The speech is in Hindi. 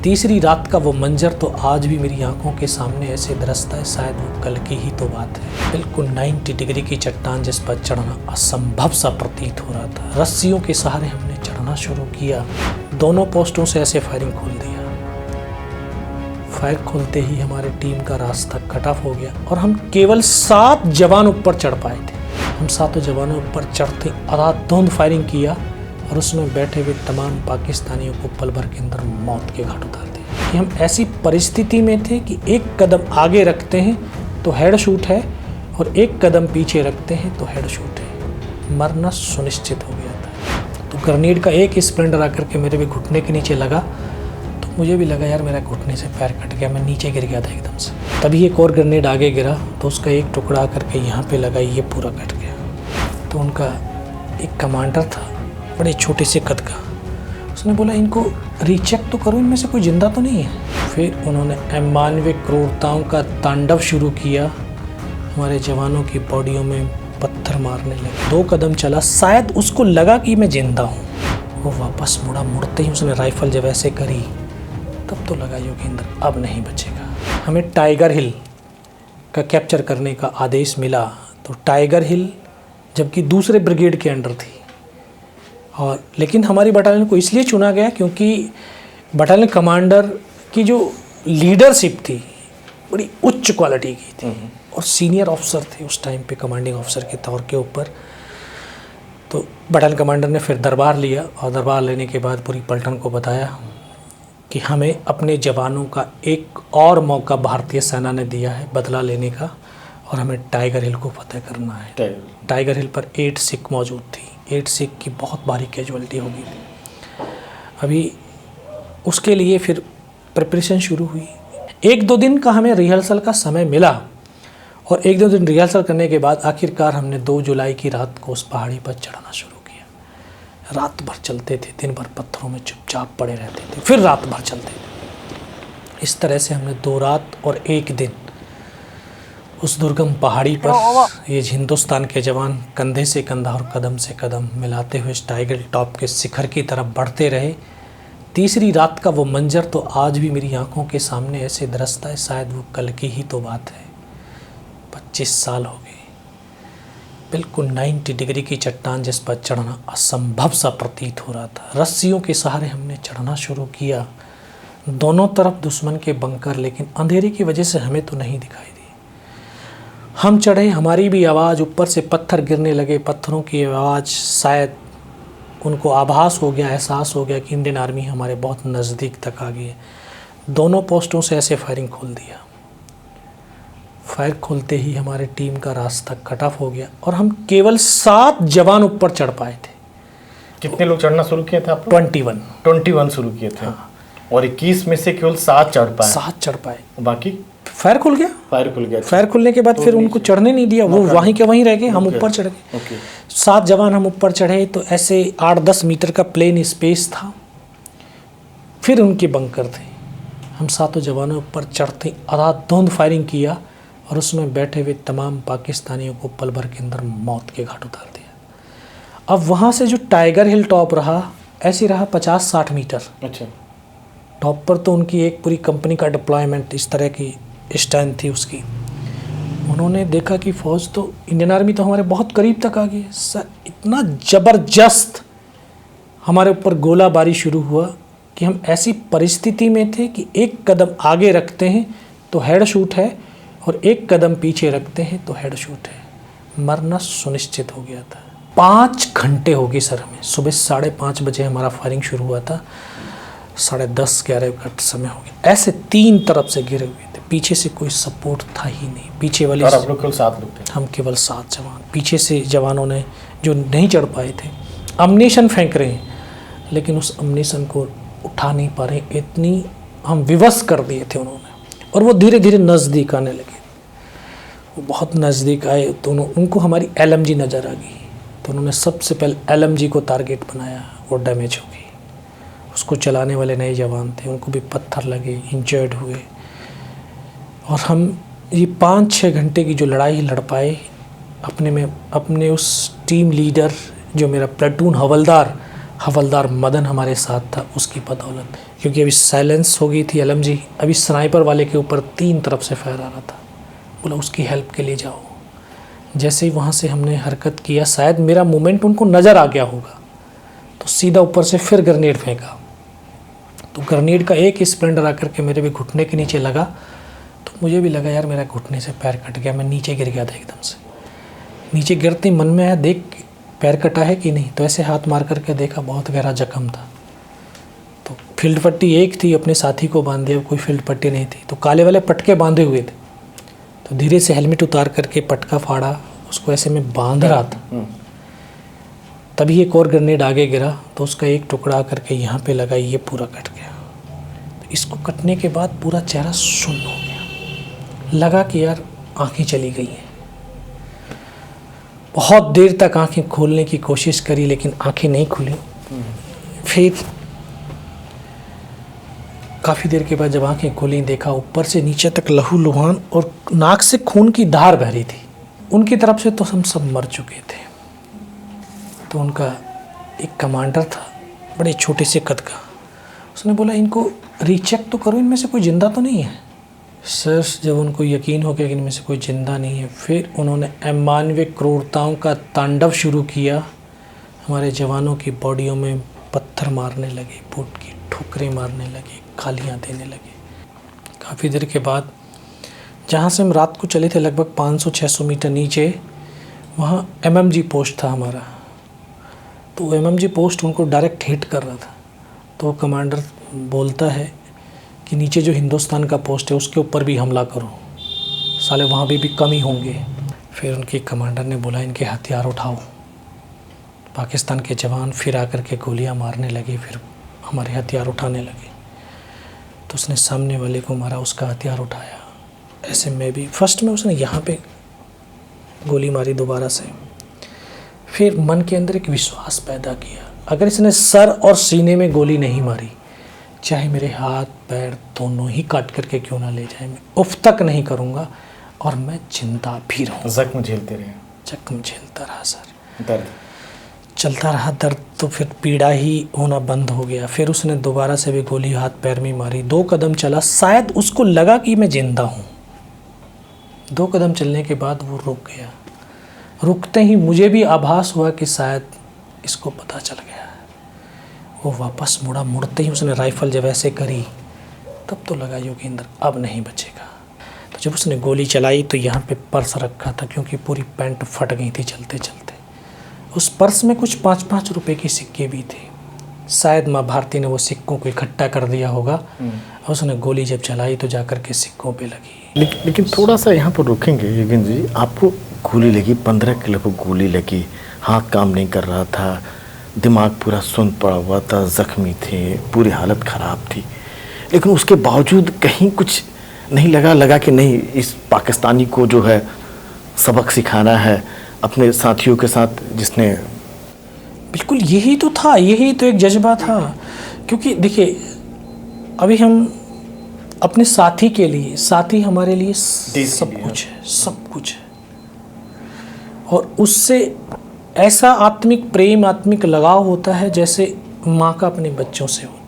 तीसरी रात का वो मंजर तो आज भी मेरी आंखों के सामने ऐसे दरसता है, शायद वो कल की ही तो बात है। बिल्कुल 90 डिग्री की चट्टान जिस पर चढ़ना असंभव सा प्रतीत हो रहा था। रस्सियों के सहारे हमने चढ़ना शुरू किया। दोनों पोस्टों से ऐसे फायरिंग खोल दिया। फायर खोलते ही हमारे टीम का रास्ता कट ऑफ हो गया और हम केवल 7 जवान ऊपर चढ़ पाए थे। हम 7 जवानों ऊपर चढ़ते अंधाधुंध फायरिंग किया और उसमें बैठे हुए तमाम पाकिस्तानियों को पल भर के अंदर मौत के घाट उतार दिया। कि हम ऐसी परिस्थिति में थे कि एक कदम आगे रखते हैं तो हेड शूट है और एक कदम पीछे रखते हैं तो हेड शूट है। मरना सुनिश्चित हो गया था। तो ग्रेनेड का एक स्प्लेंडर आकर के मेरे भी घुटने के नीचे लगा तो मुझे भी लगा यार मेरा घुटने से पैर कट गया, मैं नीचे गिर गया था एकदम से। तभी एक और ग्रेनेड आगे गिरा तो उसका एक टुकड़ा आकर के यहाँ पे लगा, ये पूरा कट गया। तो उनका एक कमांडर था बड़े छोटे से कद का, उसने बोला इनको रीचेक तो करो, इनमें से कोई जिंदा तो नहीं है। फिर उन्होंने अमानवीय क्रूरताओं का तांडव शुरू किया। हमारे जवानों की बॉडियों में पत्थर मारने लगे। 2 कदम चला, शायद उसको लगा कि मैं जिंदा हूँ। वो वापस मुड़ा, मुड़ते ही उसने राइफल जब ऐसे करी तब तो लगा योगेंद्र अब नहीं बचेगा। हमें टाइगर हिल का कैप्चर करने का आदेश मिला। तो टाइगर हिल जबकि दूसरे ब्रिगेड के अंडर थी और लेकिन हमारी बटालियन को इसलिए चुना गया क्योंकि बटालियन कमांडर की जो लीडरशिप थी बड़ी उच्च क्वालिटी की थी और सीनियर ऑफिसर थे उस टाइम पे कमांडिंग ऑफिसर के तौर के ऊपर। तो बटालियन कमांडर ने फिर दरबार लिया और दरबार लेने के बाद पूरी पलटन को बताया कि हमें अपने जवानों का एक और मौका भारतीय सेना ने दिया है बदला लेने का और हमें टाइगर हिल को फतेह करना है। टाइगर हिल पर 8 सिख मौजूद थी। 8 सिख की बहुत भारी कैजुअलिटी हो गई थी। अभी उसके लिए फिर प्रिपरेशन शुरू हुई। 1-2 दिन का हमें रिहर्सल का समय मिला और 1-2 दिन रिहर्सल करने के बाद आखिरकार हमने 2 जुलाई की रात को उस पहाड़ी पर चढ़ना शुरू किया। रात भर चलते थे, दिन भर पत्थरों में चुपचाप पड़े रहते थे, फिर रात भर चलते थे। इस तरह से हमने 2 रात और 1 दिन उस दुर्गम पहाड़ी पर ये हिंदुस्तान के जवान कंधे से कंधा और कदम से कदम मिलाते हुए इस टाइगर टॉप के शिखर की तरफ बढ़ते रहे। तीसरी रात का वो मंजर तो आज भी मेरी आंखों के सामने ऐसे दरसता है, शायद वो कल की ही तो बात है। 25 साल हो गए। बिल्कुल 90 डिग्री की चट्टान जिस पर चढ़ना असंभव सा प्रतीत हो रहा था। रस्सियों के सहारे हमने चढ़ना शुरू किया। दोनों तरफ दुश्मन के बंकर, लेकिन अंधेरे की वजह से हमें तो नहीं दिखाई दी। हम चढ़े, हमारी भी आवाज़, ऊपर से पत्थर गिरने लगे। पत्थरों की आवाज़, शायद उनको आभास हो गया, एहसास हो गया कि इंडियन आर्मी हमारे बहुत नज़दीक तक आ गई है। दोनों पोस्टों से ऐसे फायरिंग खोल दिया। फायर खोलते ही हमारे टीम का रास्ता कट ऑफ हो गया और हम केवल 7 जवान ऊपर चढ़ पाए थे। कितने लोग चढ़ना शुरू किए थे आप? 21 शुरू किए थे। हाँ। और 21 में से केवल 7 चढ़ पाए। 7 चढ़ पाए, बाकी फायर खुल गया। फायर खुलने के बाद फिर उनको चढ़ने नहीं दिया, वो वहीं के वहीं रह गए, हम ऊपर चढ़ गए। 7 जवान हम ऊपर चढ़े तो ऐसे 8-10 मीटर का प्लेन स्पेस था। फिर उनके बंकर थे। हम 7 जवानों ऊपर चढ़ते अंधाधुंध फायरिंग किया और उसमें बैठे हुए तमाम पाकिस्तानियों को पल भर के अंदर मौत के घाट उतार दिया। अब वहाँ से जो टाइगर हिल टॉप रहा, ऐसे रहा 50-60 मीटर। अच्छा। टॉप पर तो उनकी एक पूरी कंपनी का डिप्लॉयमेंट, इस तरह की स्टैंड थी उसकी। उन्होंने देखा कि फ़ौज तो, इंडियन आर्मी तो हमारे बहुत करीब तक आ गई। सर इतना ज़बरदस्त हमारे ऊपर गोलाबारी शुरू हुआ कि हम ऐसी परिस्थिति में थे कि एक कदम आगे रखते हैं तो हेड शूट है और एक कदम पीछे रखते हैं तो हेड शूट है। मरना सुनिश्चित हो गया था। 5 घंटे हो गए सर हमें। सुबह 5:30 बजे हमारा फायरिंग शुरू हुआ था, 10:30-11 का समय हो गया। ऐसे 3 तरफ से घिरे हुए थे, पीछे से कोई सपोर्ट था ही नहीं। पीछे वाले, और आप लोग केवल 7 लोग थे? हम केवल 7 जवान। पीछे से जवानों ने जो नहीं चढ़ पाए थे अम्युनिशन फेंक रहे हैं, लेकिन उस अम्युनिशन को उठा नहीं पा रहे, इतनी हम विवश कर दिए थे उन्होंने। और वो धीरे धीरे नज़दीक आने लगे। वो बहुत नज़दीक आए तो उनको हमारी LMG नज़र आ गई। तो उन्होंने सबसे पहले LMG को टारगेट बनाया, वो डैमेज हो गई। उसको चलाने वाले नए जवान थे, उनको भी पत्थर लगे, इंजर्ड हुए। और हम ये 5-6 घंटे की जो लड़ाई लड़ पाए, अपने उस टीम लीडर जो मेरा प्लेटून हवलदार हवलदार मदन हमारे साथ था, उसकी बदौलत। क्योंकि अभी साइलेंस हो गई थी LMG, अभी स्नाइपर वाले के ऊपर 3 तरफ से फायर आ रहा था। बोला उसकी हेल्प के लिए जाओ। जैसे ही वहाँ से हमने हरकत किया, शायद मेरा मूवमेंट उनको नज़र आ गया होगा, तो सीधा ऊपर से फिर ग्रेनेड फेंका। तो ग्रेनेड का एक स्प्लेंडर आकर के मेरे भी घुटने के नीचे लगा, तो मुझे भी लगा यार मेरा घुटने से पैर कट गया। मैं नीचे गिर गया था एकदम से। नीचे गिरते मन में आया देख पैर कटा है कि नहीं, तो ऐसे हाथ मार करके देखा, बहुत गहरा जख्म था। तो फील्ड पट्टी एक थी, अपने साथी को बांध दिया, कोई फील्ड पट्टी नहीं थी। तो काले वाले पटके बांधे हुए थे, तो धीरे से हेलमेट उतार करके पटका फाड़ा, उसको ऐसे में बांध रहा था। तभी एक और ग्रेनेड आगे गिरा, तो उसका एक टुकड़ा करके यहाँ पे लगा, ये पूरा कट गया। तो इसको कटने के बाद पूरा चेहरा सुन्न हो गया। लगा कि यार आंखें चली गई हैं। बहुत देर तक आंखें खोलने की कोशिश करी, लेकिन आंखें नहीं खुली। फिर काफ़ी देर के बाद जब आंखें खोली, देखा ऊपर से नीचे तक लहूलुहान और नाक से खून की धार बह रही थी। उनकी तरफ से तो हम सब मर चुके थे। तो उनका एक कमांडर था, बड़े छोटे से कद का, उसने बोला इनको रीचेक तो करो, इनमें से कोई ज़िंदा तो नहीं है। सर जब उनको यकीन हो गया कि इनमें से कोई ज़िंदा नहीं है, फिर उन्होंने अमानवीय क्रूरताओं का तांडव शुरू किया। हमारे जवानों की बॉडियों में पत्थर मारने लगे, बूट की ठोकरें मारने लगे, गालियाँ देने लगे। काफ़ी देर के बाद जहाँ से हम रात को चले थे लगभग 500-600 मीटर नीचे, वहाँ MMG पोस्ट था हमारा। तो MMG पोस्ट उनको डायरेक्ट हिट कर रहा था। तो कमांडर बोलता है कि नीचे जो हिंदुस्तान का पोस्ट है उसके ऊपर भी हमला करो, साले वहाँ भी कम ही होंगे। फिर उनके कमांडर ने बोला इनके हथियार उठाओ। पाकिस्तान के जवान फिर आकर के गोलियाँ मारने लगे, फिर हमारे हथियार उठाने लगे। तो उसने सामने वाले को मारा, उसका हथियार उठाया। ऐसे में भी फर्स्ट में उसने यहाँ पे गोली मारी दोबारा से। फिर मन के अंदर एक विश्वास पैदा किया, अगर इसने सर और सीने में गोली नहीं मारी, चाहे मेरे हाथ पैर दोनों ही काट करके क्यों ना ले जाए, मैं उफ तक नहीं करूँगा और मैं जिंदा भी रहूँ। जख्म झेलते रहे? जख्म झेलता रहा सर, दर्द चलता रहा दर्द। तो फिर पीड़ा ही होना बंद हो गया। फिर उसने दोबारा से भी गोली हाथ पैर में मारी। 2 कदम चला, शायद उसको लगा कि मैं जिंदा हूँ। 2 कदम चलने के बाद वो रुक गया। रुकते ही मुझे भी आभास हुआ कि शायद इसको पता चल गया। वो वापस मुड़ा। मुड़ते ही उसने राइफ़ल जब ऐसे करी, तब तो लगा योगेंद्र अब नहीं बचेगा। तो जब उसने गोली चलाई तो यहाँ पे पर्स रखा था, क्योंकि पूरी पैंट फट गई थी चलते चलते। उस पर्स में कुछ 5-5 रुपए के सिक्के भी थे। शायद माँ भारती ने वो सिक्कों को इकट्ठा कर दिया होगा। और उसने गोली जब चलाई तो जाकर के सिक्कों पे लगी। लेकिन थोड़ा सा यहाँ पर रुकेंगे योगेंद्र जी। आपको गोली लगी, 15 किलो को गोली लगी, हाथ काम नहीं कर रहा था, दिमाग पूरा सुन्न पड़ा हुआ था, जख्मी थे, पूरी हालत ख़राब थी, लेकिन उसके बावजूद कहीं कुछ नहीं लगा कि नहीं इस पाकिस्तानी को जो है सबक सिखाना है अपने साथियों के साथ, जिसने बिल्कुल यही तो था, यही तो एक जज्बा था। क्योंकि देखिए अभी हम अपने साथी के लिए, साथी हमारे लिए सब कुछ है, सब कुछ है। और उससे ऐसा आत्मिक प्रेम, आत्मिक लगाव होता है जैसे माँ का अपने बच्चों से होता है।